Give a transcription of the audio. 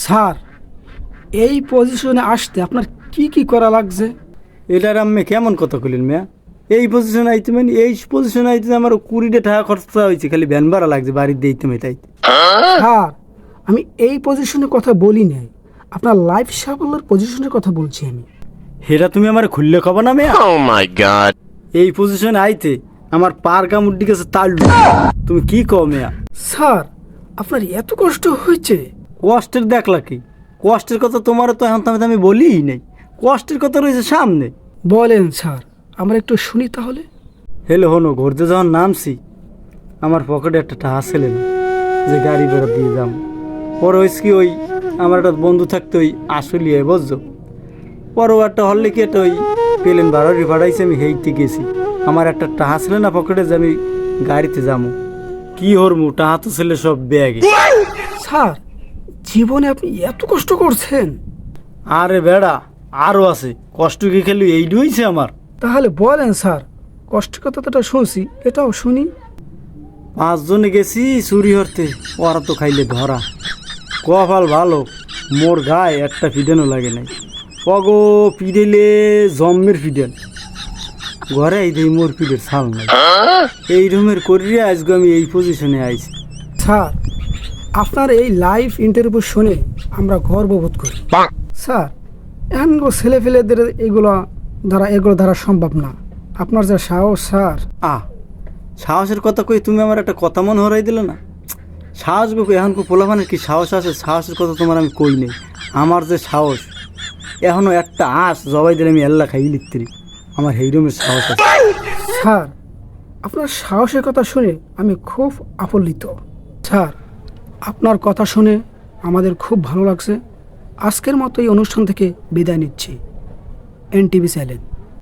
Sir, এই পজিশনে আসতে আপনার কি কি করা লাগছে? এটার আমি কেমন কথা কইলেন মিয়া? এই পজিশনে আইতে মানে এই পজিশনে আইতে আমার 20 টাকা খরচা হয়েছে, খালি ভ্যান ভাড়া লাগছে বাড়ির দিতে মেটাইতে। স্যার, আমি এই পজিশনের কথা বলি নাই, আপনার লাইফ সাফল্যের পজিশনের কথা বলছি আমি। হেরা তুমি আমার খুললে খবর না মেয়া? Oh my god. এই পজিশনে আইতে আমার পার কামড় দিকে তাড়লু। তুমি কি কও মেয়া? স্যার, আপনার এত কষ্ট হয়েছে? কষ্টের দেখলা কি? কষ্টের কথা তোমারও তো এখন আমি বলিই নাই। কষ্টের কথা রয়েছে সামনে। বলেন স্যার, আমরা একটু শুনি তাহলে। হেলো হনো, ঘুরতে যখন নামছি আমার পকেটে একটা টাকা ছিল না যে গাড়ি বেড়া দিয়ে যাম। পরে হয়েছে কি, ওই আমার একটা বন্ধু থাকতো ওই আসলিয়ে বুঝছো। পরেও একটা হলে কি একটা ওই প্লেন ভাড়াটি ভাড়াইছে, আমি হেইতে গেছি। আমার একটা টাকা ছিল না পকেটে যে আমি গাড়িতে যাবো। কি হরমু, টাকা তো ছিল সব ব্যাগে। স্যার, জীবনে আপনি এত কষ্ট করছেন? আরে বেড়া, আরও আছে। কষ্ট কি খেলি এইটু হয়েছে আমার? তাহলে বলেন স্যার, কষ্টের কথাটা শুনছি, এটাও শুনি। 5 জনে গেছি চুরি হরতে, ওরা তো খাইলে ধরা। কপাল ভালো, মোর গায়ে একটা ফিডেনও লাগে নাই। পগো পিডেলে জম্মের ফিডেন, ঘরে এই দেই মোর পিডের ছাল নাই। এই রুমের করিয়ে আজকে আমি এই পজিশনে আইছি। স্যার, আপনার এই লাইভ ইন্টারভিউ শুনে আমরা গর্ববোধ করি। স্যার, এখন ছেলে ফেলেদের এগুলো দ্বারা সম্ভব না। আপনার যে সাহস স্যার! সাহসের কথা কই তুমি আমার একটা কথা মনে হরাই দিলে না। সাহস গো, এখন পোলাপানের কি সাহস আছে? সাহসের কথা তোমার আমি কই নেই। আমার যে সাহস, এখনো একটা আঁশ জবাই দিলে আমি এল্লা খাই লিখতে। আমার এই রুমের সাহস আছে। স্যার, আপনার সাহসের কথা শুনে আমি খুব আপ্লুত। স্যার, আপনার কথা শুনে আমাদের খুব ভালো লাগছে। আজকের মতো এই অনুষ্ঠান থেকে বিদায় নিচ্ছি। NTV channel.